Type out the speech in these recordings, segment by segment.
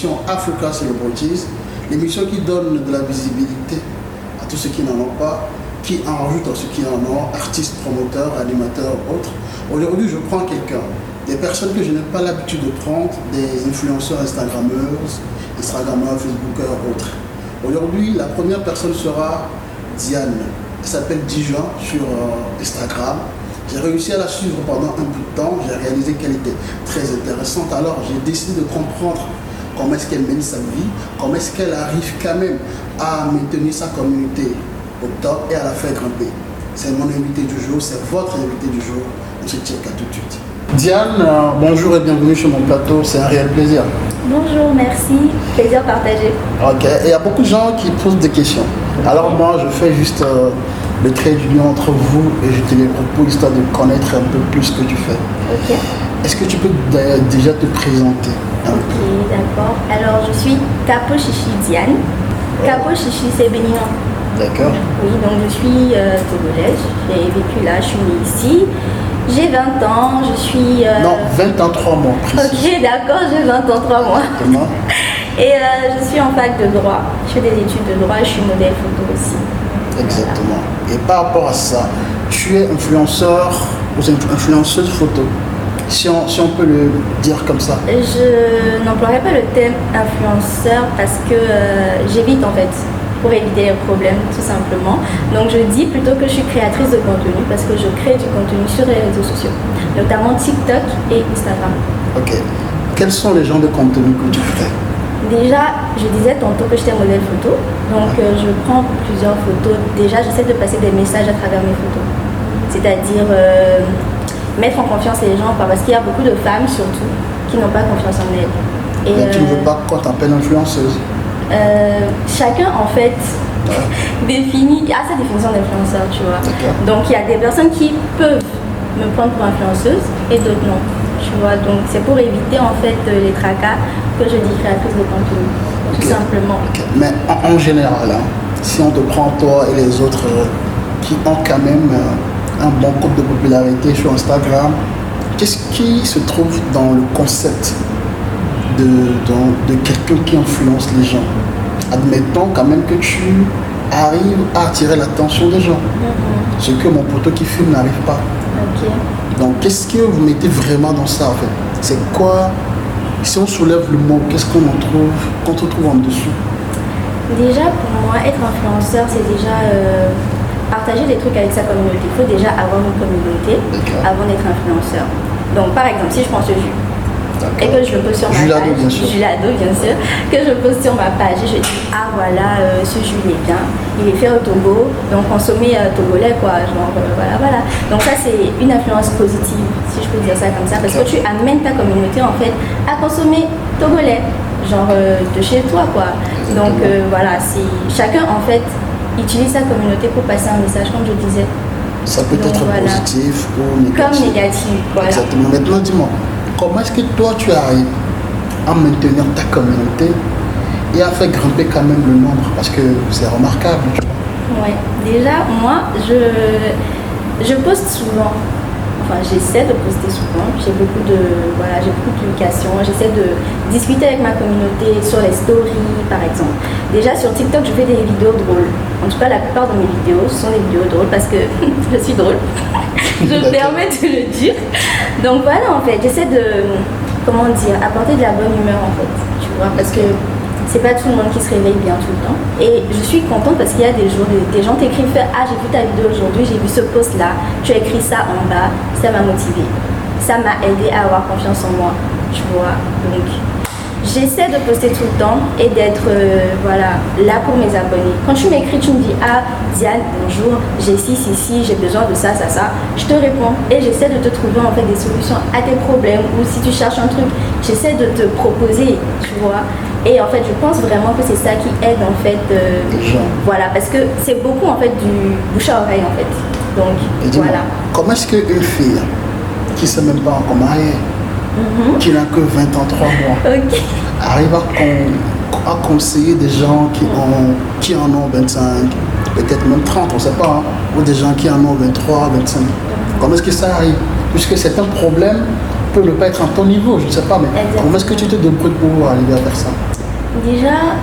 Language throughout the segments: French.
l'émission Africa Celebrities, l'émission qui donne de la visibilité à tous ceux qui n'en ont pas, qui en rajoutent à ceux qui en ont, artistes, promoteurs, animateurs, autres. Aujourd'hui, je prends quelqu'un, des personnes que je n'ai pas l'habitude de prendre, des influenceurs Instagrammeuses, Facebookers, autres. Aujourd'hui, la première personne sera Diane. Elle s'appelle Dijon sur Instagram. J'ai réussi à la suivre pendant un bout de temps. J'ai réalisé qu'elle était très intéressante. Alors, j'ai décidé de comprendre comment est-ce qu'elle mène sa vie, comment est-ce qu'elle arrive quand même à maintenir sa communauté au top et à la faire grimper. C'est mon invité du jour, c'est votre invité du jour. On se check à tout de suite. Diane, bonjour et bienvenue sur mon plateau. C'est un réel plaisir. Bonjour, merci. Plaisir partagé. Ok, et il y a beaucoup de gens qui posent des questions. Alors moi, je fais juste le trait d'union entre vous et je te les propose histoire de connaître un peu plus ce que tu fais. Ok. Est-ce que tu peux déjà te présenter un peu? Ok, d'accord. Alors, je suis Capo Chichi Diane. Capo Chichi, c'est béninois. D'accord. Oui, donc je suis togolaise. J'ai vécu là, je suis née ici. J'ai 20 ans, je suis... Non, 20 ans, 3 mois, précis. Ok, d'accord, j'ai 20 ans, 3 mois. Exactement. Et je suis en fac de droit. Je fais des études de droit, je suis modèle photo aussi. Exactement. Et par rapport à ça, tu es influenceur ou influenceuse photo, si on peut le dire comme ça. Je n'emploierai pas le terme influenceur parce que j'évite en fait, pour éviter les problèmes tout simplement. Donc je dis plutôt que je suis créatrice de contenu parce que je crée du contenu sur les réseaux sociaux, notamment TikTok et Instagram. Ok. Quels sont les genres de contenus que tu fais? Déjà, je disais tantôt que j'étais modèle photo, donc je prends plusieurs photos. Déjà, j'essaie de passer des messages à travers mes photos. C'est-à-dire mettre en confiance les gens, parce qu'il y a beaucoup de femmes surtout qui n'ont pas confiance en elles. Et, mais tu ne veux pas qu'on t'appelle influenceuse? Chacun en fait définit, a sa définition d'influenceur, tu vois. Donc il y a des personnes qui peuvent me prendre pour influenceuse et d'autres non. Tu vois, donc c'est pour éviter en fait les tracas que je dis créatrice de contenu, tout simplement. Mais en général, hein, si on te prend toi et les autres qui ont quand même un bon compte de popularité sur Instagram, qu'est-ce qui se trouve dans le concept de quelqu'un qui influence les gens? Admettons quand même que tu arrives à attirer l'attention des gens, ce que mon poteau qui filme n'arrive pas. Ok. Donc, qu'est-ce que vous mettez vraiment dans ça en fait? C'est quoi? Si on soulève le mot, qu'est-ce qu'on trouve en dessous? Déjà, pour moi, être influenceur, c'est déjà partager des trucs avec sa communauté. Il faut déjà avoir une communauté avant d'être influenceur. Donc, par exemple, si je prends ce jus et que je le pose sur ma page, Julado, bien sûr, que je pose sur ma page et je dis ah voilà, ce jus il est bien, il est fait au Togo, donc consommé togolais quoi, genre voilà. Donc ça c'est une influence positive, si je peux dire ça comme ça, parce que tu amènes ta communauté en fait à consommer togolais, genre de chez toi quoi. Donc voilà, chacun en fait utilise sa communauté pour passer un message comme je disais. Ça peut être positif ou négatif. Comme négatif, voilà. Exactement. Maintenant dis-moi, comment est-ce que toi tu arrives à maintenir ta communauté et à faire grimper quand même le nombre? Parce que c'est remarquable. Ouais, déjà moi je poste souvent, enfin j'essaie de poster souvent, j'ai beaucoup de publications, j'essaie de discuter avec ma communauté sur les stories par exemple. Déjà sur TikTok je fais des vidéos drôles, en tout cas la plupart de mes vidéos sont des vidéos drôles parce que je suis drôle. Je me permets de le dire. Donc voilà, en fait, j'essaie de, apporter de la bonne humeur en fait, tu vois, parce que c'est pas tout le monde qui se réveille bien tout le temps. Et je suis contente parce qu'il y a des jours, des gens t'écrivent, ah j'ai vu ta vidéo aujourd'hui, j'ai vu ce post là, tu as écrit ça en bas, ça m'a motivée. Ça m'a aidé à avoir confiance en moi, tu vois. Donc j'essaie de poster tout le temps et d'être là pour mes abonnés. Quand tu m'écris, tu me dis ah Diane, bonjour, j'ai ci, j'ai besoin de ça, je te réponds et j'essaie de te trouver en fait des solutions à tes problèmes, ou si tu cherches un truc, j'essaie de te proposer, tu vois. Et en fait, je pense vraiment que c'est ça qui aide en fait, voilà, parce que c'est beaucoup en fait du bouche à oreille en fait. Donc voilà. Comment est-ce qu'une fille qui ne sait même pas encore mariée, qui n'a que 20 ans, 3 mois, arrive à conseiller des gens qui en ont 25, peut-être même 30, on ne sait pas, ou des gens qui en ont 23, 25. Comment est-ce que ça arrive? Puisque c'est un problème, peut ne pas être à ton niveau, je ne sais pas, mais comment est-ce que tu te débrouilles pour arriver à faire ça? Déjà,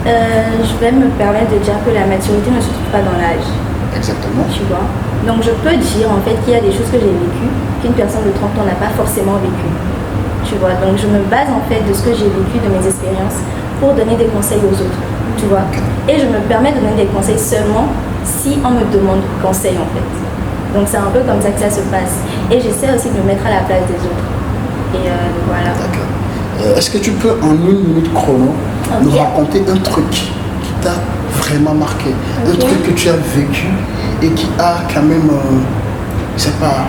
je vais me permettre de dire que la maturité ne se trouve pas dans l'âge. Exactement. Tu vois. Donc je peux dire en fait qu'il y a des choses que j'ai vécues qu'une personne de 30 ans n'a pas forcément vécues. Tu vois. Donc je me base en fait de ce que j'ai vécu, de mes expériences, pour donner des conseils aux autres. Tu vois. Et je me permets de donner des conseils seulement si on me demande conseil en fait. Donc c'est un peu comme ça que ça se passe. Et j'essaie aussi de me mettre à la place des autres. Et voilà. D'accord. Est-ce que tu peux en 1 minute chrono nous raconter un truc qui t'a vraiment marqué, un truc que tu as vécu et qui a quand même, je sais pas,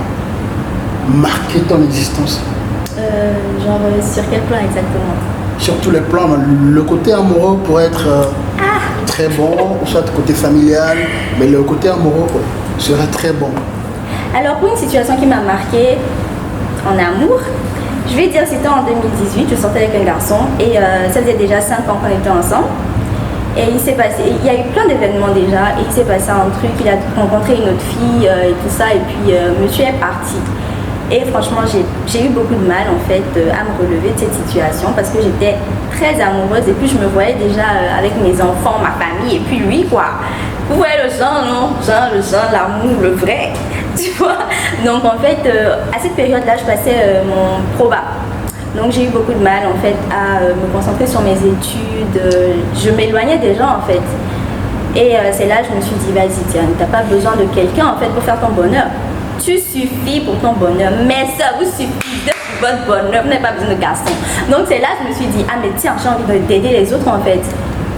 marqué ton existence? Genre sur quel plan exactement? Sur tous les plans, le côté amoureux pourrait être très bon, ou soit côté familial, mais le côté amoureux serait très bon. Alors pour une situation qui m'a marquée en amour, je vais dire c'était en 2018, je sortais avec un garçon et ça faisait déjà 5 ans qu'on était ensemble. Et il s'est passé, il y a eu plein d'événements déjà et il s'est passé un truc, il a rencontré une autre fille et tout ça et puis monsieur est parti. Et franchement j'ai eu beaucoup de mal en fait à me relever de cette situation parce que j'étais très amoureuse et puis je me voyais déjà avec mes enfants, ma famille et puis lui quoi. Vous voyez le genre, non? Genre, le genre, l'amour, le vrai, tu vois. Donc en fait, à cette période-là, je passais mon proba. Donc j'ai eu beaucoup de mal en fait à me concentrer sur mes études. Je m'éloignais des gens en fait. Et c'est là que je me suis dit, vas-y, tiens, t'as pas besoin de quelqu'un en fait pour faire ton bonheur. Tu suffis pour ton bonheur, mais ça vous suffit de votre bonheur, vous n'avez pas besoin de garçon. Donc c'est là que je me suis dit, ah mais tiens, j'ai envie d'aider les autres en fait.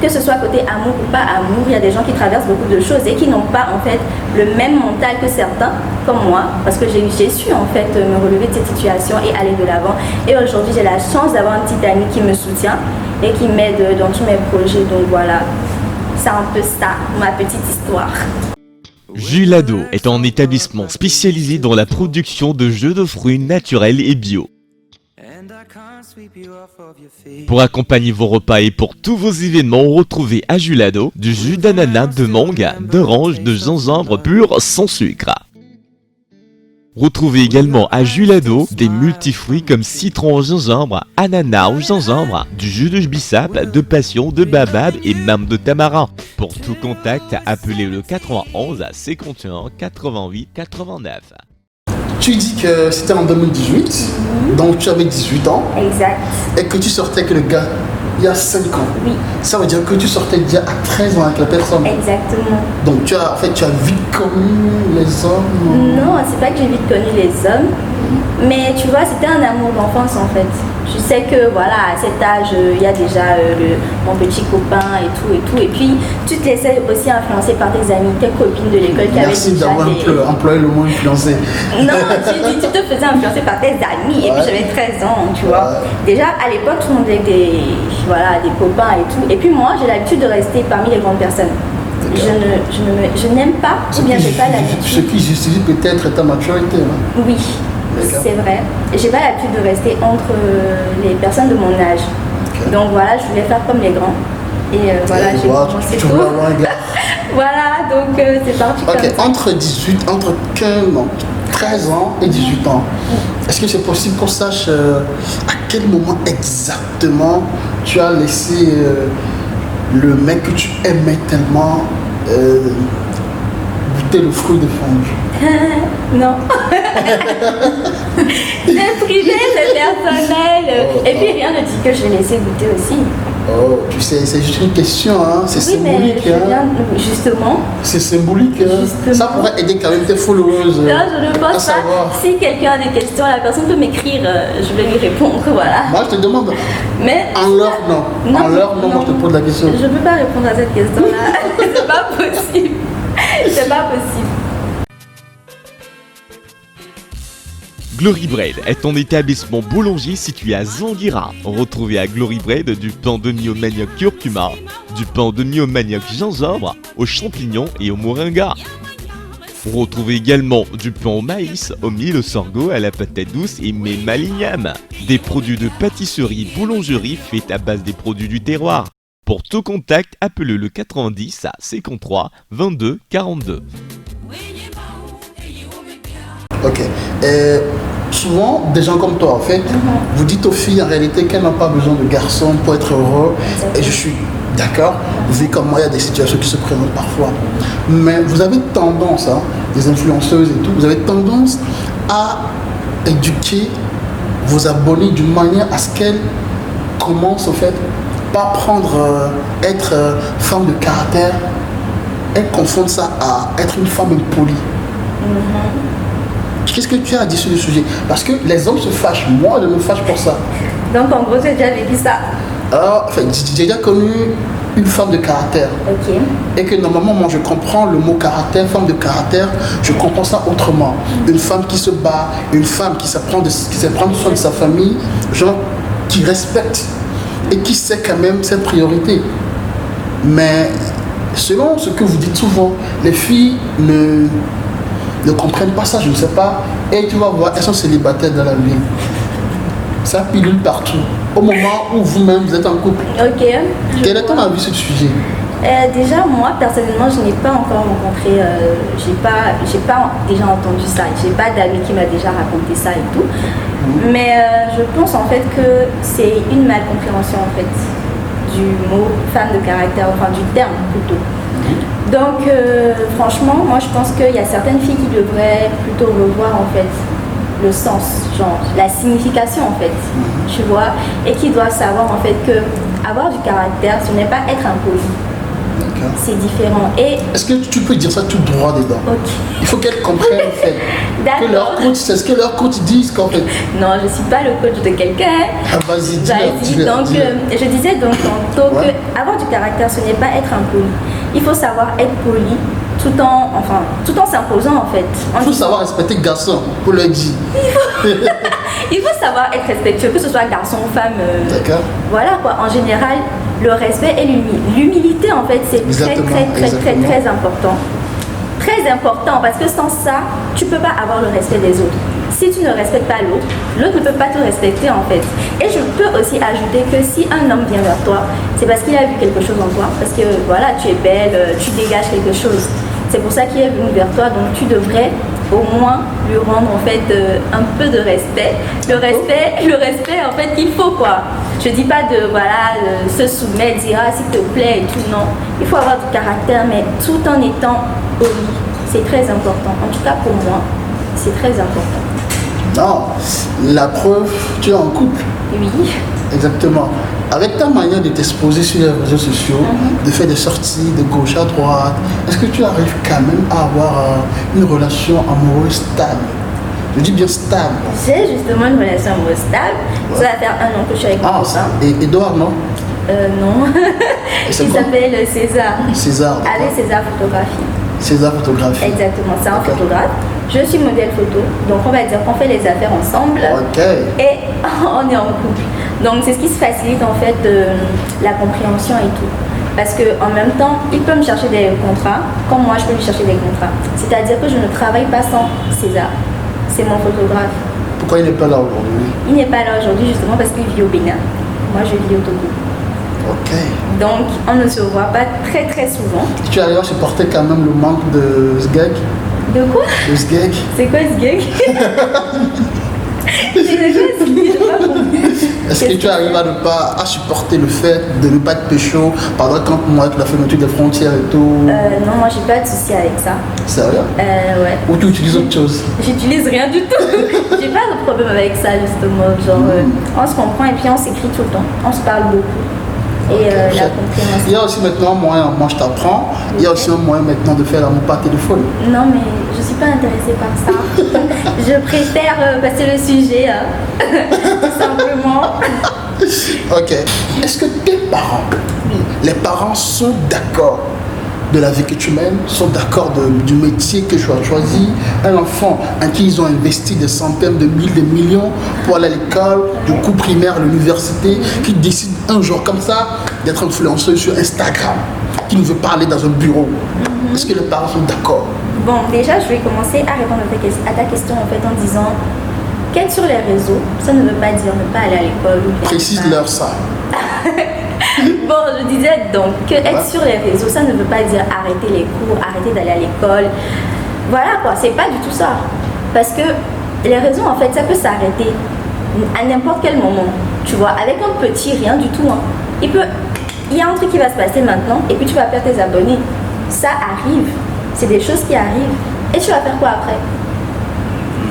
Que ce soit côté amour ou pas amour, il y a des gens qui traversent beaucoup de choses et qui n'ont pas en fait le même mental que certains, comme moi, parce que j'ai su en fait me relever de cette situation et aller de l'avant. Et aujourd'hui, j'ai la chance d'avoir un petit ami qui me soutient et qui m'aide dans tous mes projets. Donc voilà, c'est un peu ça, ma petite histoire. Julado est un établissement spécialisé dans la production de jus de fruits naturels et bio. Pour accompagner vos repas et pour tous vos événements, retrouvez à Julado du jus d'ananas, de mangue, d'orange, de gingembre pur sans sucre. Retrouvez également à Julado des multifruits comme citron au gingembre, ananas au gingembre, du jus de bissap, de passion, de baobab et même de tamarin. Pour tout contact, appelez le 91 51 88 89. Tu dis que c'était en 2018, donc tu avais 18 ans. Exact. Et que tu sortais avec le gars il y a 5 ans. Oui. Ça veut dire que tu sortais déjà à 13 ans avec la personne. Exactement. Donc tu as vite connu les hommes. Non, c'est pas que j'ai vite connu les hommes, mais tu vois, c'était un amour d'enfance en fait. Je sais que voilà, à cet âge, il y a déjà mon petit copain et tout. Et puis, tu te laissais aussi influencer par tes amis, tes copines de l'école qui avaient déjà Merci d'avoir employé le mot influencer. Non, tu te faisais influencer par tes amis. Et puis, j'avais 13 ans, tu vois. Déjà, à l'époque, tout le monde avait des copains et tout. Et puis, moi, j'ai l'habitude de rester parmi les grandes personnes. Je n'aime pas, ou bien j'ai pas l'habitude. Ce qui justifie peut-être ta maturité. Hein. Oui. C'est vrai. J'ai pas l'habitude de rester entre les personnes de mon âge. Donc voilà, je voulais faire comme les grands. Et voilà, j'ai commencé tôt. Voilà, donc c'est parti comme ça. Entre 13 ans et 18 ans, est-ce que c'est possible qu'on sache à quel moment exactement tu as laissé le mec que tu aimais tellement goûter le fruit de fange? Non. C'est privé, c'est personnel. Et puis rien ne dit que je l'ai laissé goûter aussi. Oh, tu sais, c'est juste une question, hein. C'est symbolique. Justement. C'est symbolique. Hein. Ça pourrait aider quand même tes followers. Non, je ne pense pas. Si quelqu'un a des questions, la personne peut m'écrire, je vais lui répondre, voilà. Moi, je te demande. Mais en l'heure, non. En l'heure, non, moi, je te pose la question. Je ne peux pas répondre à cette question-là. C'est pas possible. C'est pas possible. Glory Bread est un établissement boulanger situé à Zanguira. Retrouvez à Glory Bread du pain de mie au manioc curcuma, du pain de mie au manioc gingembre, aux champignons et au moringa. Retrouvez également du pain au maïs, au mil, au sorgho, à la patate douce et même à l'igname. Des produits de pâtisserie boulangerie faits à base des produits du terroir. Pour tout contact, appelez le 90 à 53 22 42. Ok. souvent, des gens comme toi, en fait, vous dites aux filles en réalité qu'elles n'ont pas besoin de garçons pour être heureux. Exactement. Et je suis d'accord, vu comme moi, il y a des situations qui se présentent parfois. Mais vous avez tendance, hein, les influenceuses et tout, vous avez tendance à éduquer vos abonnés d'une manière à ce qu'elles commencent, en fait, pas prendre, être femme de caractère. Elles confondent ça à être une femme impolie. Qu'est-ce que tu as à dire sur le sujet? Parce que les hommes se fâchent. Moi, je me fâche pour ça. Donc en gros, j'ai déjà vécu ça. Alors, enfin, j'ai déjà connu une femme de caractère. Ok. Et que normalement, moi, je comprends le mot caractère, femme de caractère, je comprends ça autrement. Une femme qui se bat, une femme qui sait prendre soin de sa famille, genre qui respecte et qui sait quand même ses priorités. Mais selon ce que vous dites souvent, les filles ne comprennent pas ça, je ne sais pas. Et tu vas voir, elles sont célibataires dans la ville. Ça pilule partout. Au moment où vous-même, vous êtes en couple. Ok. Quel est ton avis sur ce sujet? Déjà, moi, personnellement, je n'ai pas encore rencontré, j'ai pas déjà entendu ça. J'ai pas d'amis qui m'a déjà raconté ça et tout. Mais je pense en fait que c'est une malcompréhension en fait du mot femme de caractère, enfin du terme plutôt. Donc, franchement, moi, je pense qu'il y a certaines filles qui devraient plutôt revoir en fait le sens, genre la signification en fait, tu vois, et qui doivent savoir en fait que avoir du caractère, ce n'est pas être impoli. C'est différent. Et est-ce que tu peux dire ça tout droit dedans? ok. Il faut qu'elles comprennent en fait. Que leur coach, c'est ce que leur coach disent qu'en fait. Non, je ne suis pas le coach de quelqu'un. Ah, vas-y, Vas-y. Donc, je disais donc tantôt Ouais. que avoir du caractère, ce n'est pas être impoli. Il faut savoir être poli tout en s'imposant en fait. Il faut savoir respecter le garçon, pour le dire. Il faut savoir être respectueux, que ce soit garçon ou femme. D'accord. Voilà quoi. En général, le respect et l'humilité en fait, c'est très important. Très important parce que sans ça, tu ne peux pas avoir le respect des autres. Si tu ne respectes pas l'autre, l'autre ne peut pas te respecter en fait. Et je peux aussi ajouter que si un homme vient vers toi, c'est parce qu'il a vu quelque chose en toi, parce que voilà, tu es belle, tu dégages quelque chose. C'est pour ça qu'il est venu vers toi, donc tu devrais au moins lui rendre en fait un peu de respect. Le respect en fait qu'il faut quoi. Je dis pas de se soumettre, dire ah, s'il te plaît et tout, non. Il faut avoir du caractère mais tout en étant poli. C'est très important. En tout cas pour moi, c'est très important. Non, la preuve, tu es en couple. Oui. Exactement. Avec ta manière de t'exposer sur les réseaux sociaux, de faire des sorties de gauche à droite, est-ce que tu arrives quand même à avoir une relation amoureuse stable? Je dis bien stable. J'ai justement une relation amoureuse stable. Ouais. Ça va faire 1 an que je suis avec mon copain. Et Edouard, non? Non. Et c'est Il quoi? s'appelle César. César. Avec César Photographie. César Photographie. Exactement, c'est un D'accord. photographe. Je suis modèle photo, donc on va dire qu'on fait les affaires ensemble Ok. et on est en couple. Donc c'est ce qui se facilite en fait la compréhension et tout. Parce qu'en même temps, il peut me chercher des contrats, comme moi je peux lui chercher des contrats. C'est-à-dire que je ne travaille pas sans César. C'est mon photographe. Pourquoi il n'est pas là aujourd'hui? Il n'est pas là aujourd'hui justement parce qu'il vit au Bénin. Moi je vis au Togo. Ok. Donc on ne se voit pas très très souvent. Tu arrives à supporter quand même le manque de sgeg? De quoi? Le sgeg? C'est quoi ce gag? Est-ce que tu arrives à ne pas à supporter le fait de ne pas être pécho pendant quand moi avec la fermeture des frontières et tout? Non, moi j'ai pas de souci avec ça. Sérieux? Ouais. Ou tu utilises autre chose? J'utilise rien du tout. J'ai pas de problème avec ça justement. Genre, on se comprend et puis on s'écrit tout le temps. On se parle beaucoup. Et la compréhension. Il y a aussi maintenant un moyen, moi je t'apprends, il y a aussi un moyen maintenant de faire l'amour par téléphone. Non mais je suis pas intéressée par ça. Je préfère passer le sujet, tout simplement. Ok. Est-ce que tes parents, les parents sont d'accord de la vie que tu mènes, sont d'accord du métier que tu as choisi? Un enfant en qui ils ont investi des centaines de mille, des millions pour aller à l'école, du coup primaire, à l'université, qui décide un jour comme ça d'être influenceuse sur Instagram, qui ne veut pas aller dans un bureau. Est-ce que les parents sont d'accord? Bon, déjà je vais commencer à répondre à ta question en fait en disant qu'être sur les réseaux, ça ne veut pas dire ne pas aller à l'école. Précise-leur ça. Bon, je disais donc que être sur les réseaux, ça ne veut pas dire arrêter les cours, arrêter d'aller à l'école. Voilà quoi, c'est pas du tout ça. Parce que Les raisons, en fait, ça peut s'arrêter à n'importe quel moment. Tu vois, avec un petit rien du tout. Hein. Il y a un truc qui va se passer maintenant et puis tu vas perdre tes abonnés. Ça arrive. C'est des choses qui arrivent. Et tu vas faire quoi après?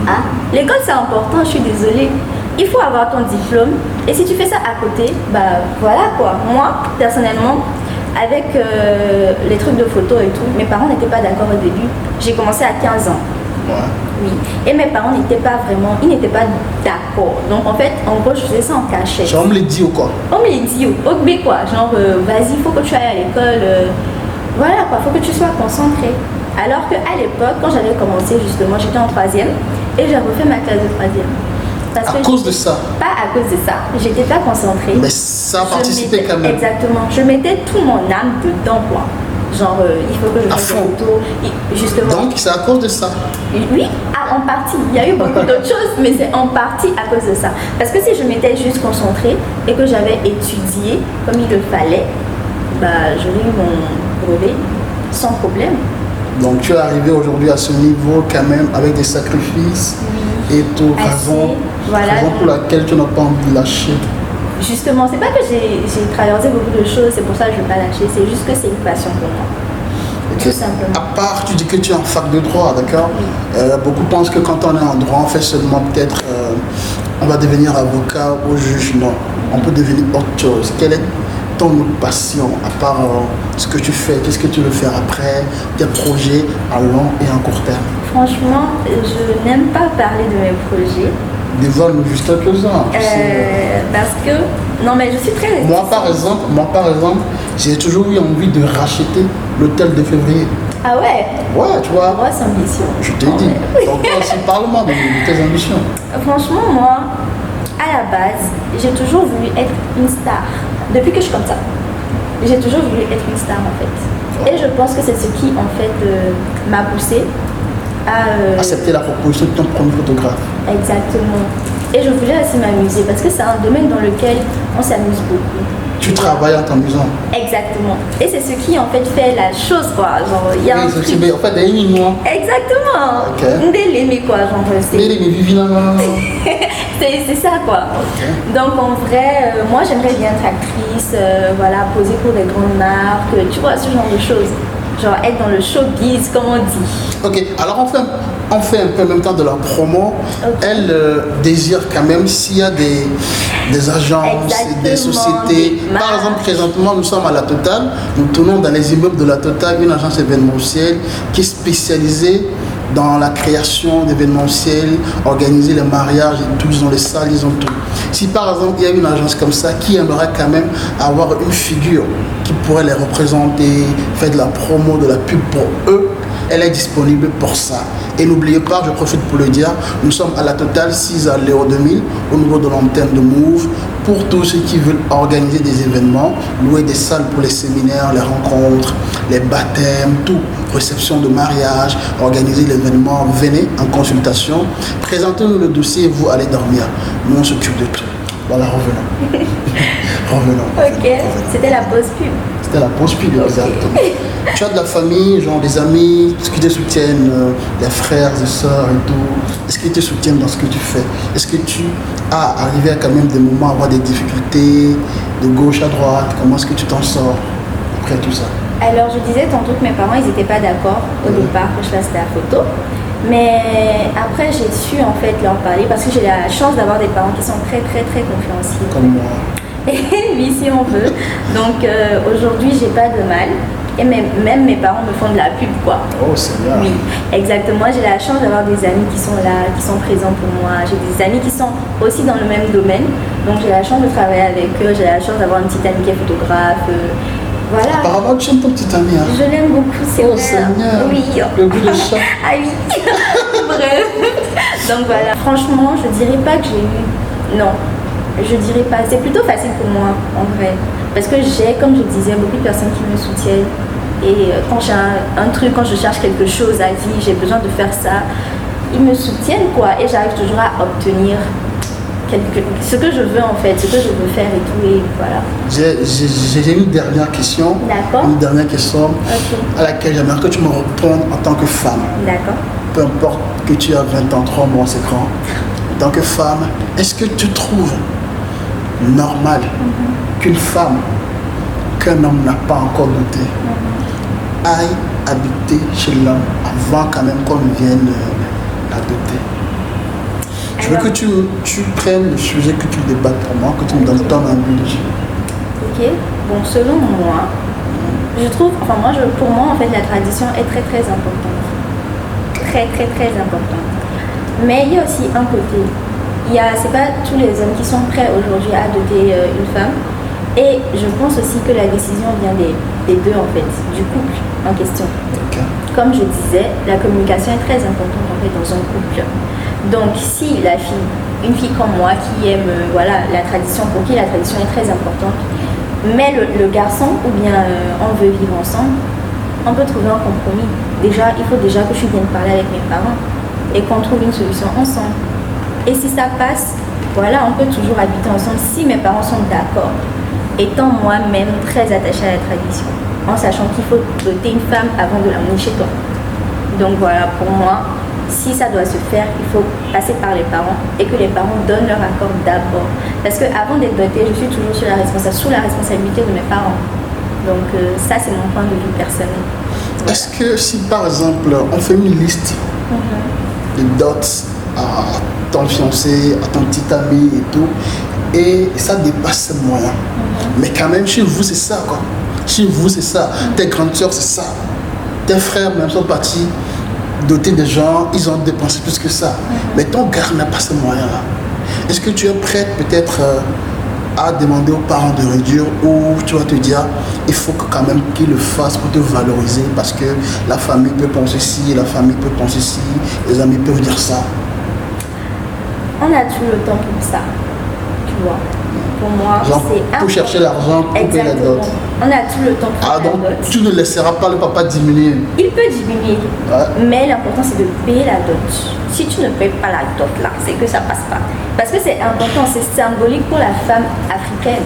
Ah, l'école c'est important, je suis désolée. Il faut avoir ton diplôme. Et si tu fais ça à côté, bah voilà quoi. Moi, personnellement, avec les trucs de photos et tout, mes parents n'étaient pas d'accord au début. J'ai commencé à 15 ans. Ouais. Oui. Et mes parents n'étaient pas d'accord. Donc en fait, en gros, je faisais ça en cachette. Genre, on me les dit ou quoi? On me les dit, ok quoi. Genre, vas-y, faut que tu ailles à l'école. Voilà quoi, faut que tu sois concentré. Alors qu'à l'époque, quand j'avais commencé justement, j'étais en 3e et j'ai refait ma classe de 3e. Parce À que cause de ça? Pas à cause de ça. J'étais pas concentrée. Mais ça a participé quand même. Exactement. Je mettais tout mon âme dedans quoi. Genre, il faut que je fasse des photos. Justement. Donc, c'est à cause de ça? Oui, en partie. Il y a eu beaucoup d'autres choses, mais c'est en partie à cause de ça. Parce que si je m'étais juste concentrée et que j'avais étudié comme il le fallait, bah, j'aurais eu mon brevet sans problème. Donc, tu es arrivé aujourd'hui à ce niveau quand même avec des sacrifices et tout. Raison pour laquelle tu n'as pas envie de lâcher. Justement, c'est pas que j'ai traversé beaucoup de choses, c'est pour ça que je ne vais pas lâcher, c'est juste que c'est une passion pour moi. Okay. Tout simplement. À part, tu dis que tu es en fac de droit, d'accord? Beaucoup pensent que quand on est en droit, on fait seulement peut-être, on va devenir avocat ou juge. Non, on peut devenir autre chose. Quelle est ton autre passion, à part ce que tu fais? Qu'est-ce que tu veux faire après? Tes projets à long et à court terme? Franchement, je n'aime pas parler de mes projets. Dévoile-nous juste quelques-uns. Parce que, non mais je suis très... Moi par exemple, j'ai toujours eu envie de racheter l'hôtel de février. Ah ouais? Ouais, tu vois. Moi, c'est ambition. Je t'ai dit. Donc toi aussi, parle-moi de tes ambitions. Franchement, moi, à la base, j'ai toujours voulu être une star. Depuis que je suis comme ça. J'ai toujours voulu être une star en fait. Et je pense que c'est ce qui en fait m'a poussée à accepter la proposition de ton premier photographe. Exactement. Et je voulais aussi m'amuser parce que c'est un domaine dans lequel on s'amuse beaucoup. Tu travailles en t'amusant. Exactement. Et c'est ce qui en fait fait la chose quoi. Genre il y a un truc. En fait des ignorants. Exactement. Ok. L'aimer quoi, genre c'est ça quoi. Okay. Donc en vrai, moi j'aimerais bien être actrice, voilà, poser pour des grandes marques, tu vois, ce genre de choses. Genre être dans le showbiz, comme on dit. Ok, alors on fait un peu en même temps de la promo. Okay. Elle désire quand même s'il y a des agences, des sociétés. Par exemple, présentement, nous sommes à la Totale. Nous tournons dans les immeubles de la Totale, une agence événementielle qui est spécialisée dans la création d'événementiels, organiser les mariages et tout, ils ont les salles, ils ont tout. Si par exemple il y a une agence comme ça qui aimerait quand même avoir une figure qui pourrait les représenter, faire de la promo, de la pub pour eux, elle est disponible pour ça. Et n'oubliez pas, je profite pour le dire, nous sommes à la Totale 6 à Léo 2000, au niveau de l'antenne de Move, pour tous ceux qui veulent organiser des événements, louer des salles pour les séminaires, les rencontres, les baptêmes, tout, réception de mariage, organiser l'événement, venez en consultation, présentez-nous le dossier et vous allez dormir. Nous on s'occupe de tout. Voilà, revenons. Ok, c'était la pause pub. C'était la pause pub, exactement. Tu as de la famille, genre des amis, qui te soutiennent, des frères, des sœurs et tout. Est-ce qu'ils te soutiennent dans ce que tu fais? Est-ce que tu as arrivé à quand même des moments à avoir des difficultés de gauche à droite? Comment est-ce que tu t'en sors après tout ça? Alors je disais tantôt que mes parents ils n'étaient pas d'accord au départ que je fasse de la photo. Mais après j'ai su en fait leur parler parce que j'ai la chance d'avoir des parents qui sont très compréhensifs. Comme moi. Oui, si on veut. Donc aujourd'hui j'ai pas de mal. Et même mes parents me font de la pub quoi. Oh c'est bien. Oui, exactement. J'ai la chance d'avoir des amis qui sont là, qui sont présents pour moi. J'ai des amis qui sont aussi dans le même domaine. Donc j'ai la chance de travailler avec eux. J'ai la chance d'avoir une petite amie qui est photographe. Voilà. Apparemment tu aimes ton petit ami hein? Je l'aime beaucoup, c'est vrai. Seigneur. Oui. Le goût de chat. Ah oui. Bref. Donc voilà. Franchement, je dirais pas que j'ai eu... Non. Je dirais pas. C'est plutôt facile pour moi, en vrai. Parce que j'ai, comme je disais, beaucoup de personnes qui me soutiennent. Et quand j'ai un truc, quand je cherche quelque chose à dire, j'ai besoin de faire ça, ils me soutiennent quoi. Et j'arrive toujours à obtenir ce que je veux en fait, ce que je veux faire et tout. Et voilà. J'ai une dernière question. D'accord. Une dernière question à laquelle j'aimerais que tu me répondes en tant que femme. D'accord. peu importe que tu as 20 ans, 3 mois, c'est grand. En tant que femme, est-ce que tu trouves normal qu'une femme qu'un homme n'a pas encore dotée aille habiter chez l'homme avant quand même qu'on vienne la doter? Je veux que tu prennes le sujet, que tu le débattes pour moi, que tu me donnes ton avis dessus. Ok, bon, selon moi, je trouve, pour moi, en fait, la tradition est très très importante. Très très très importante. Mais il y a aussi un côté. C'est pas tous les hommes qui sont prêts aujourd'hui à doter une femme. Et je pense aussi que la décision vient des deux, en fait, du couple en question. Okay. Comme je disais, la communication est très importante en fait dans un couple. Donc si une fille comme moi qui aime la tradition, pour qui la tradition est très importante, mais le garçon ou bien on veut vivre ensemble, on peut trouver un compromis. Déjà, il faut déjà que je vienne parler avec mes parents et qu'on trouve une solution ensemble. Et si ça passe, on peut toujours habiter ensemble si mes parents sont d'accord. Étant moi-même très attachée à la tradition, en sachant qu'il faut doter une femme avant de l'emmener chez toi. Donc voilà, pour moi, si ça doit se faire, il faut passer par les parents et que les parents donnent leur accord d'abord. Parce qu'avant d'être dotée, je suis toujours sous la responsabilité de mes parents. Donc ça, c'est mon point de vue personnel. Voilà. Est-ce que si par exemple, on fait une liste de dots à ton fiancé, à ton petit ami et tout, et ça dépasse ses moyens, mais quand même chez vous c'est ça quoi. Chez vous c'est ça, tes grandes soeurs c'est ça, tes frères même sont partis doter des gens, ils ont dépensé plus que ça, mais ton gars n'a pas ces moyens là. Est-ce que tu es prête peut-être à demander aux parents de réduire, ou tu vas te dire il faut que quand même qu'ils le fassent pour te valoriser, parce que la famille peut penser ci, la famille peut penser ci, les amis peuvent dire ça? On a tout le temps pour ça, tu vois. Pour moi, genre, c'est important. Pour chercher l'argent, pour payer la dot. On a tout le temps pour la dot. Tu ne laisseras pas le papa diminuer. Il peut diminuer, mais l'important c'est de payer la dot. Si tu ne payes pas la dot là, c'est que ça passe pas. Parce que c'est important, c'est symbolique pour la femme africaine.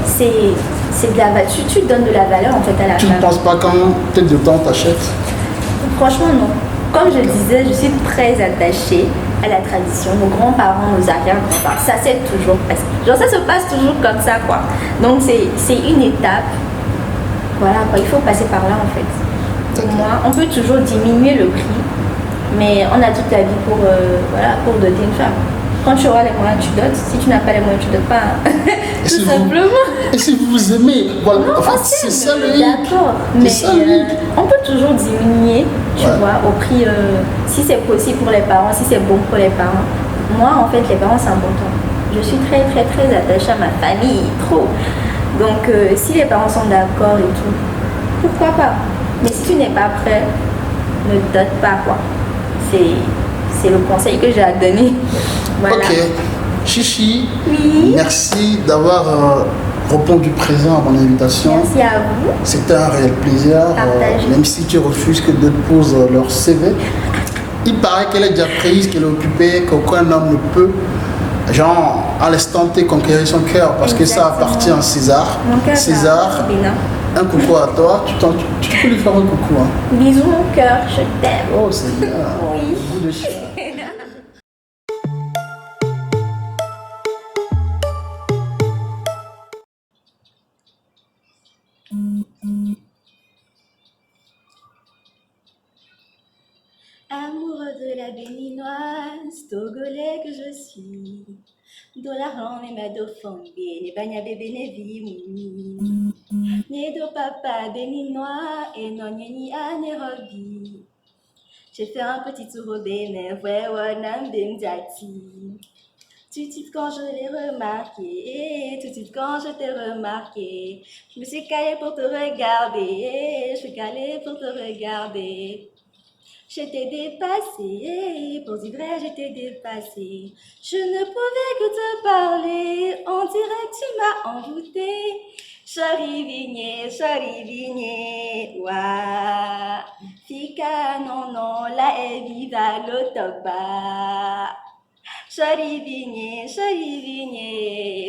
C'est de la valeur. Tu donnes de la valeur en fait à la femme. Tu ne penses pas quand peut-être de temps t'achètes? Franchement non. Comme je disais, je suis très attachée à la tradition. Nos grands-parents, nos arrière-grands-parents, ça c'est toujours presque. Genre ça se passe toujours comme ça quoi. Donc c'est une étape. Voilà quoi, il faut passer par là en fait. Pour moi, on peut toujours diminuer le prix, mais on a toute la vie pour doter une femme. Quand tu auras les moyens, tu dotes. Si tu n'as pas les moyens, tu ne dotes pas. Tout simplement. Et si vous vous aimez, voilà. Non, enfin, c'est ça le hic. D'accord. Mais on peut toujours diminuer, tu vois, au prix, si c'est possible pour les parents, si c'est bon pour les parents. Moi, en fait, les parents, c'est important. Je suis très, très, très attachée à ma famille, trop. Donc, si les parents sont d'accord et tout, pourquoi pas? Mais si tu n'es pas prêt, ne dote pas, quoi. C'est le conseil que j'ai à donner. Voilà. Ok. Chichi, oui. Merci d'avoir répondu présent à mon invitation. Merci à vous. C'était un réel plaisir. Même si tu refuses que d'autres posent leur CV. Il paraît qu'elle est déjà prise, qu'elle est occupée, qu'aucun homme ne peut, genre, à l'instant T, conquérir son cœur, parce que ça appartient à César. Mon cœur, César, un coucou à toi. Tu peux lui faire un coucou. Hein. Bisous mon cœur, je t'aime. Oh, c'est bien. Oui. Bout de chien. Amoureux de la béninoise, togolais que je suis, Dolarand et Madofangé, les bagna bébé nevi, né do papa béninois et non ni à Nairobi. J'ai fait un petit tour au Bénin, ouais, Wanam Bimdati. Tout de suite quand je l'ai remarqué, tout de suite quand je t'ai remarqué, je me suis calée pour te regarder, je suis calée pour te regarder. J'étais dépassée, pour dire vrai, j'étais dépassée. Je ne pouvais que te parler, on dirait que tu m'as envoûté. Chorivigné, ouah. Fika, non, non, la est viva l'autoba. Chorivigné,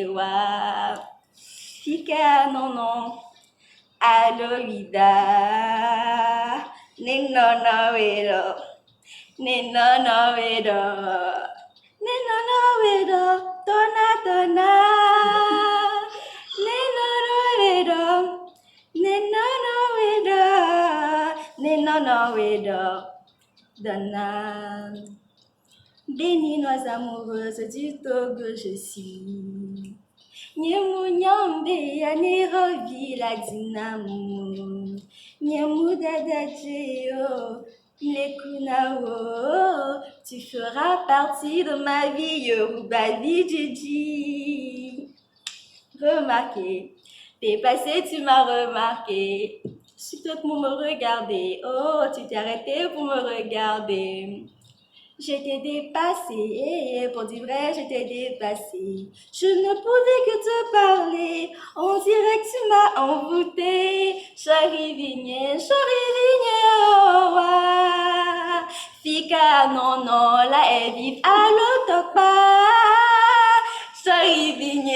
ouah. Fika, non, non, Aloïda. Ning no no wero, Nenono wedo. Nenono wedo. Tona tona. Nenono wedo. Nenono wedo. Nenono wedo. Donna. Béninoise amoureuse du Togo, je suis. Nyemu nyambe ya Nairobi la dinamo. Nyemu dadadjeo, lekunao. Tu feras partie de ma vie, Yoruba Djidji. Remarqué, t'es passé, tu m'as remarqué. Je suis peut-être pour me regarder. Oh, tu t'es arrêté pour me regarder. Je t'ai dépassé, pour dire vrai, je t'ai dépassé. Je ne pouvais que te parler, on dirait que tu m'as envoûté. Charivigne, oh, ah. Fika, non, non, là, elle vit à l'autopa. Charivigne,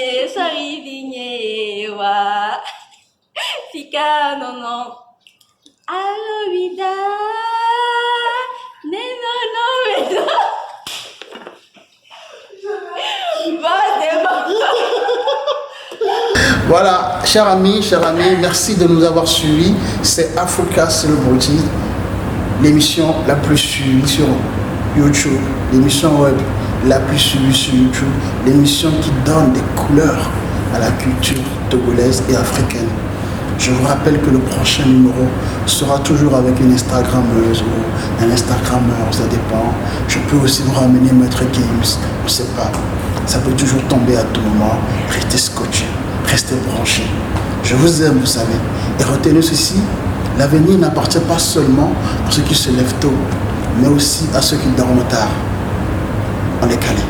wa. Fika, non, non. Allo, vida. Voilà, chers amis, merci de nous avoir suivis. C'est Africa Celebrity, l'émission la plus suivie sur YouTube, l'émission web la plus suivie sur YouTube, l'émission qui donne des couleurs à la culture togolaise et africaine. Je vous rappelle que le prochain numéro sera toujours avec une Instagrammeuse ou un Instagrammeur, ça dépend. Je peux aussi vous ramener Maître Games, on ne sait pas. Ça peut toujours tomber à tout moment. Restez scotché, restez branchés. Je vous aime, vous savez. Et retenez ceci, l'avenir n'appartient pas seulement à ceux qui se lèvent tôt, mais aussi à ceux qui dorment tard. On est calé.